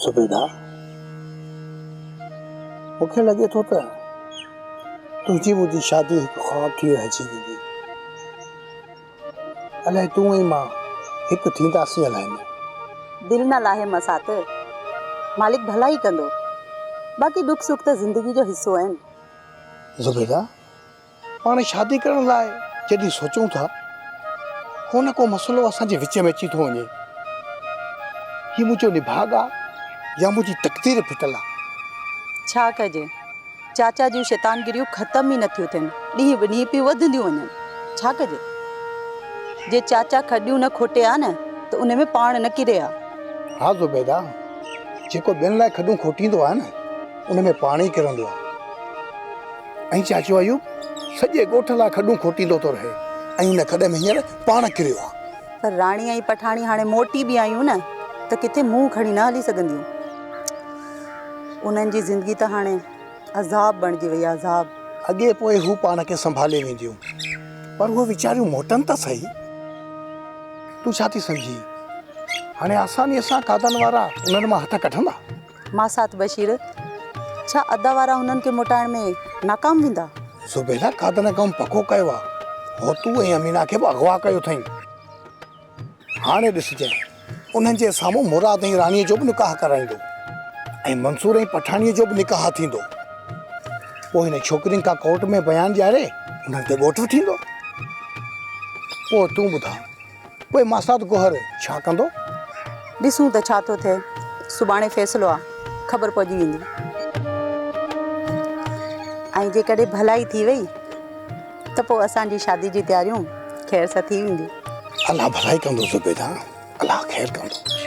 सुबेदा मूंखे लॻे थो त तुंहिंजी मुंहिंजी शादी हिकु ख़्वाब थी रहिजी वेंदी। अलाए तूं ऐं मां हिकु थींदासीं अलाए न। दिल न लाहे मसात, मालिक भला ही कंदो। बाक़ी दुख सुख त ज़िंदगी जो हिस्सो आहिनि। ज़ुबैदा पाण शादी करण लाइ जॾहिं सोचूं था को न को मसइलो असांजे विच में अची थो वञे। हीउ मुंहिंजो निभाग आहे या मुंहिंजी तक़दीर फिटल आहे। छा कजे, चाचा जूं शैतानगिरियूं ख़त्म ई नथियूं थियनि, ॾींहं ब ॾींहं पियूं वधंदियूं वञनि। छा कजे, जे चाचा खॾियूं न खोटे आ न त उन में पाण न किरे आ। हा ज़ुबैदा, जेको ॿियनि लाइ खॾूं खोटींदो आहे न उन में पाण ई किरंदो आहे। ऐं चाचो अयूब सॼे ॻोठ लाइ खॾूं खोटींदो थो रहे ऐं उन खॾ में हींअर पाण किरियो आहे। पर राणी ऐं पठाणी हाणे मोटी बि आयूं न त किथे मुंहुं खणी न हली सघंदियूं। उन्हनि जी ज़िंदगी त हाणे अज़ाब बणिजी वई आहे, अज़ाब। अॻे पोइ हू पाण खे संभाले वेंदियूं, पर उहे वीचारियूं मोटनि त सही। तूं छा थी सम्झी, हाणे आसानीअ सां कादन वारा उन्हनि मां हथ कढंदा? मासात बशीर, छा अदा वारा हुननि खे मोटाइण में नाकाम वेंदा? ज़ुबैदा कादन कमु पको कयो आहे। हो तूं ऐं अमीना खे बि अगवा कयो अथई। हाणे ॾिसजांइ, उन्हनि जे साम्हूं मुराद ऐं राणीअ जो बि निकाह कराईंदो ऐं मंसूर ऐं पठाणीअ जो बि निकाह थींदो। पोइ हिन छोकिरियुनि खां कोर्ट में बयानु ॾियारे उन्हनि ते ॻोठु थींदो। पोइ तूं ॿुधां, पोइ मासात गोहर छा कंदो? ॾिसूं त छा थो थिए। सुभाणे फ़ैसिलो आहे, ख़बर पइजी वेंदी। ऐं जेकॾहिं भलाई थी वई त पोइ असांजी शादी जी तयारियूं ख़ैर सां थी वेंदियूं। अलाह भलाई कंदो ज़ुबैदा, अलाह ख़ैर कंदो।